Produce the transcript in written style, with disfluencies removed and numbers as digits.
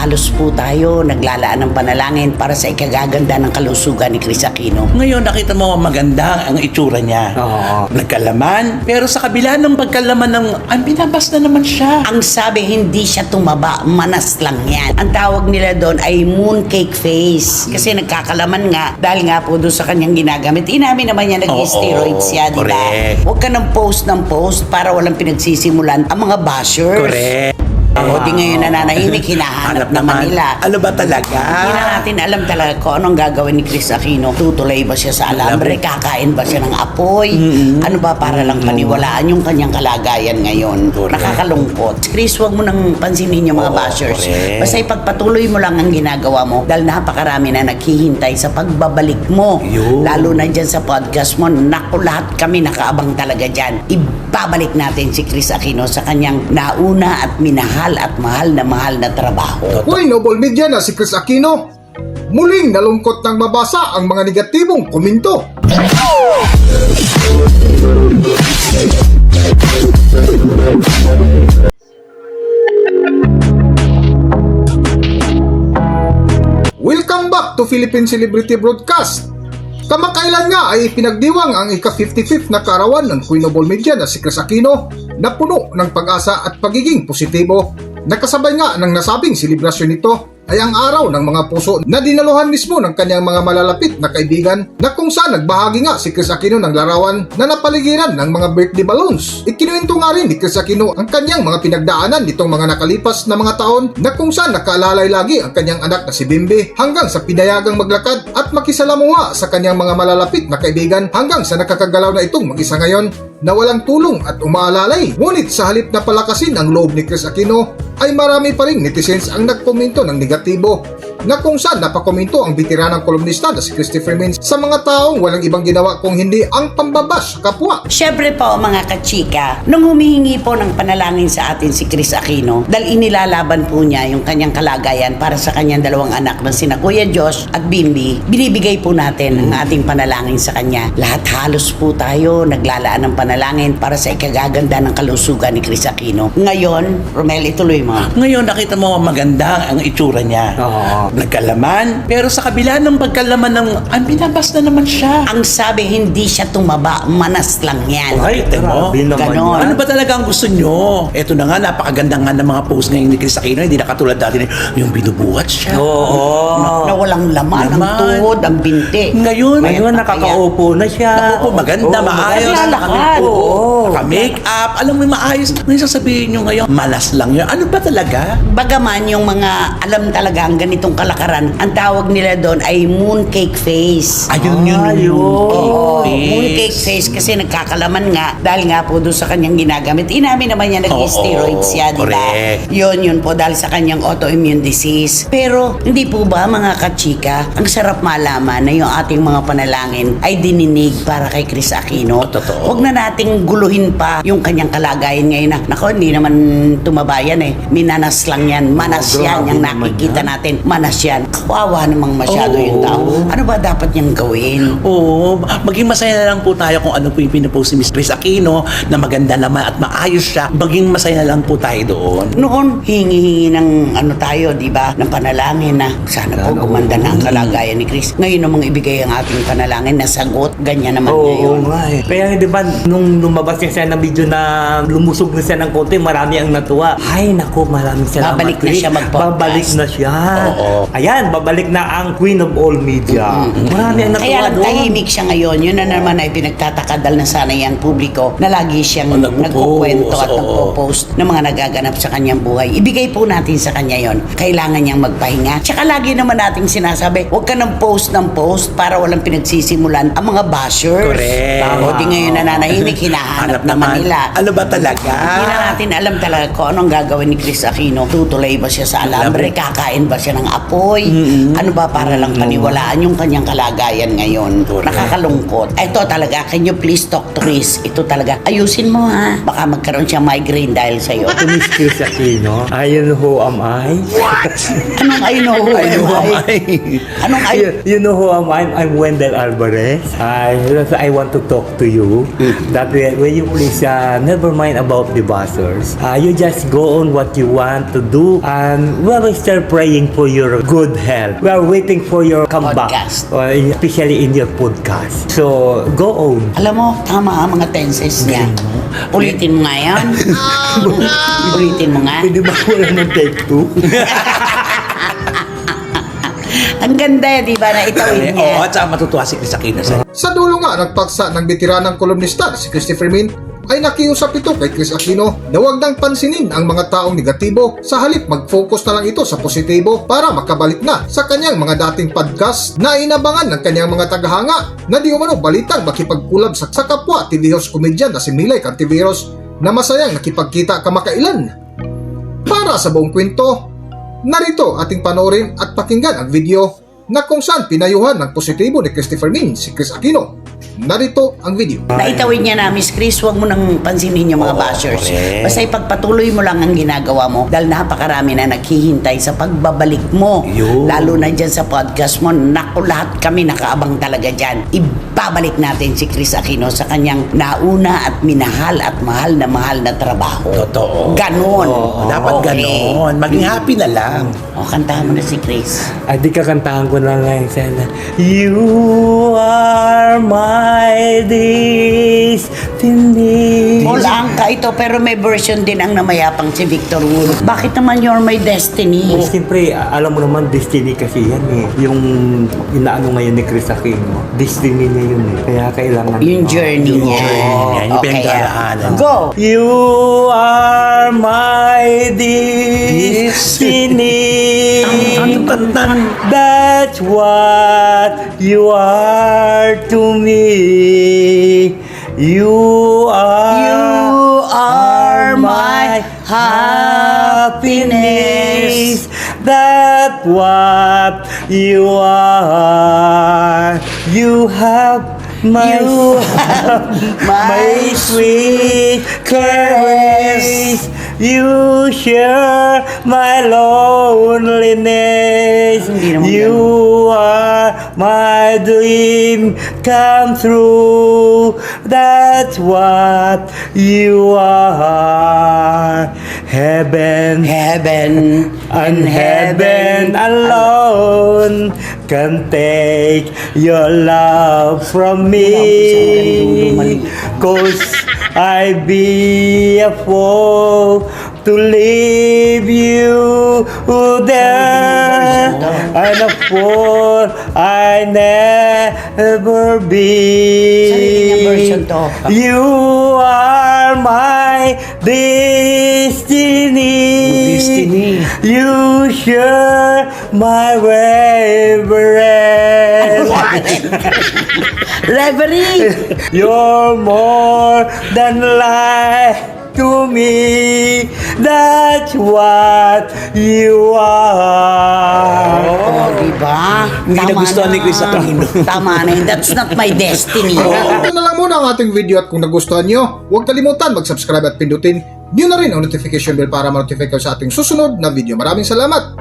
Halos po tayo naglalaan ng panalangin para sa ikagaganda ng kalusugan ni Chris Aquino. Ngayon nakita mo maganda ang itsura niya. Oo. Nagkalaman, pero sa kabila ng pagkalaman ng binabas na naman siya. Ang sabi, hindi siya tumaba, manas lang yan. Ang tawag nila doon ay mooncake face. Kasi nagkakalaman nga, dahil nga po doon sa kanyang ginagamit. Inamin naman niya nag-steroids siya, di ba? Correct. Huwag ka ng post para walang pinagsisimulan ang mga bashers. Correct. O di ngayon nananahimik, hinahanap naman nila. Ano ba talaga? Hindi na natin alam talaga kung anong gagawin ni Chris Aquino. Tutulay ba siya sa alambre? Kakain ba siya ng apoy? Ano ba para lang paniwalaan yung kanyang kalagayan ngayon? Correct. Nakakalungkot. Chris, huwag mo nang pansinin yung mga bashers. correct. Basta ipagpatuloy mo lang ang ginagawa mo dahil napakarami na naghihintay sa pagbabalik mo. Yun. Lalo na dyan sa podcast mo. Naku, lahat kami nakaabang talaga dyan. Ibabalik natin si Chris Aquino sa kanyang nauna at minahal at mahal na trabaho. Hoy, Noble Media na si Chris Aquino. Muling nalungkot nang mabasa ang mga negatibong komento. Welcome back to Philippine Celebrity Broadcast. Kamakailan nga ay pinagdiwang ang ika-55th na kaarawan ng Queen of All Media na si Chris Aquino na puno ng pag-asa at pagiging positibo. Nakasabay nga ng nasabing selebrasyon nito ay ang araw ng mga puso na dinaluhan mismo ng kanyang mga malalapit na kaibigan na kung saan nagbahagi nga si Chris Aquino ng larawan na napaligiran ng mga birthday balloons. Ikinuwento nga rin ni Chris Aquino ang kanyang mga pinagdaanan nitong mga nakalipas na mga taon na kung saan nakaalalay lagi ang kanyang anak na si Bimbi hanggang sa pinayagang maglakad at makisalamuha sa kanyang mga malalapit na kaibigan hanggang sa nakakagalaw na itong mag-isa ngayon na walang tulong at umaalalay. Ngunit sa halip na palakasin ang loob ni Chris Aquino ay marami pa rin netizens ang nagkomento ng negatibo na kung saan napakomento ang bitiranang kolumnista na si Christopher Mintz sa mga taong walang ibang ginawa kung hindi ang pambabash kapwa. Siyempre po mga kachika, nung humihingi po ng panalangin sa atin si Chris Aquino, dahil inilalaban po niya yung kanyang kalagayan para sa kanyang dalawang anak na sina Kuya Josh at Bimbi, binibigay po natin ang ating panalangin sa kanya. Lahat halos po tayo naglalaan ng panalangin para sa ikagaganda ng kalusugan ni Chris Aquino. Ngayon, Romel, ituloy mo. Ngayon nakita mo maganda ang itsura niya. Oo. Nagkalaman, pero sa kabila ng pagkalaman ng binabas na naman siya. Ang sabi, hindi siya tumaba, manas lang yan. Ay, Kita mo? grabe naman Ganon. yan. Ano ba talaga ang gusto nyo? Eto na nga, napakaganda nga ng mga post ngayon ni Chris Aquino. Hindi na katulad dati yung binubuhat siya. Oo. Na walang laman, ang tuhod, ang binti. Ngayon, Ngayon, nakakaupo na siya. Nakaupo, maganda, Oo, maayos. naglalakad. Oo. Naka-make up. Alam mo, maayos. Ngayon sasabihin nyo ngayon, malas lang yun. Ano ba talaga? Bagaman yung mga alam talaga ang ganitong kalakaran, ang tawag nila doon ay mooncake face. Ayun yun. Oo, mooncake face kasi nagkakalaman nga dahil nga po doon sa kanyang ginagamit. Inamin naman niya nag-steroids siya, di ba? correct. Yun po dahil sa kanyang autoimmune disease. Pero hindi po ba mga kachika, ang sarap malaman na yung ating mga panalangin ay dininig para kay Chris Aquino. Totoo. Huwag na nating guluhin pa yung kanyang kalagayan ngayon na, nako, hindi naman tumabayan eh. Minanas lang yan. Manas yan. grabe Yung naman nakikita yan. natin. Manas yan. Kawawa namang masyado yung tao. Ano ba dapat niyang gawin? Oo, maging masaya na lang po tayo kung ano po yung pinapost ni Miss Chris Aquino na maganda naman at maayos siya. Maging masaya na lang po tayo doon. Noon, hingi-hingi ng tayo, di ba? Ng panalangin na sana po gumanda na ang kalagayan ni Chris. Ngayon namang ibigay ang ating panalangin na sagot. Ganyan naman niya Oo yun. nga eh. Kaya di ba, nung lumabas niya siya ng video na lumusog na siya ng konti, marami ang natuwa. Ay, naku, maraming salamat. Babalik na Chris. siya mag-podcast. Babalik na siya. Oo. Ayan, babalik na ang Queen of All Media. Marami ang natuwa Kaya lang doon. tahimik siya ngayon. Yun na naman ay pinagtatakadal na sana yung publiko na lagi siyang nagkukwento at nagpo-post ng mga nagaganap sa kanyang buhay. Ibigay po natin sa kanya yon. Kailangan niyang magpahinga. Tsaka lagi naman nating sinasabi, huwag ka ng post para walang pinagsisimulan ang mga bashers. Correct. O di ngayon nananahimik, hinahanap naman nila. Ano ba talaga? Hindi na natin alam talaga kung anong gagawin ni Chris Aquino. Tutulay ba siya sa alambre? Kakain ba siya ng apoy. Ano ba, para lang paniwalaan yung kanyang kalagayan ngayon. Correct. Nakakalungkot. Ito talaga, can you please talk to Chris? Ito talaga, ayusin mo ha. Baka magkaroon siya migraine dahil sa'yo. To Miss Chris Aquino, I know who am I? Anong I know who Ay, am I? Anong I... You know who am I? I'm Wendell Alvarez. I want to talk to you. That will you please never mind about the buzzers. You just go on what you want to do, and we are still praying for your good health. We are waiting for your comeback, Podcast. especially in your podcast. So go on. Alam mo, tama ang mga tenses niya. Ulitin mo nga yan. Ulitin mo nga. Pwede ba wala ng take two? Ang ganda, di ba, na itawid Oo, niya. at saka matutuwa si Chris Aquino sa Sa dulo nga ng paksa ng bitiranang kolumnista na si Christopher Min ay nakiusap ito kay Chris Aquino na huwag nang pansinin ang mga taong negatibo, sa halip mag-focus na lang ito sa positibo para makabalik na sa kanyang mga dating podcast na inabangan ng kanyang mga tagahanga na di umano balitang makipagkulab sa kapwa TV host comedian na si Milay Cantiveros na masayang nakipagkita kamakailan. Para sa buong kwento, narito ating panoorin at pakinggan ang video na kung saan pinayuhan ng positibo ni Christopher Min si Chris Aquino. Narito ang video. Naitawid niya na, Miss Chris, huwag mo nang pansinin yung mga bashers. correct. Basta ipagpatuloy mo lang ang ginagawa mo dahil napakarami na naghihintay sa pagbabalik mo. Yun. Lalo na dyan sa podcast mo. Naku, lahat kami nakaabang talaga dyan. Ibabalik natin si Chris Aquino sa kanyang nauna at minahal at mahal na trabaho. Totoo. Ganon. Dapat Okay. ganon. Maging happy na lang. O, kantahan mo na si Chris. Ay, di kakantahan ko na lang sana. You are my destiny. Wala ka ito, pero may version din ang namayapang si Victor Wood. Bakit naman you're my destiny? Siyempre, alam mo naman, destiny kasi yan eh. Yung inaano ngayon ni Chris Aquino, destiny niya yun eh. Kaya kailangan... Yung journey niya. Yan, yung pinagdaraanan. Go! You are my destiny. That's what you are to me. You are my happiness. That's what you are. You have my my sweet caress. You share my loneliness. Hindi naman You are my dream come true. That's what you are. Heaven Heaven and heaven alone can take your love from me. 'Cause I be a fool to leave you there, and a fool I never Sarili niyang version be. to. You are my destiny. Destiny. You share my reverence. Reverie! You're more than life to me. That's what you are. Oh, diba? Hindi nagustuhan ni Chris Aquino. Tama na yun. That's not my destiny. Ito na lang muna ang ating video at kung nagustuhan nyo, huwag kalimutan mag-subscribe at pindutin nyo na rin ang notification bell para ma-notify kayo sa ating susunod na video. Maraming salamat!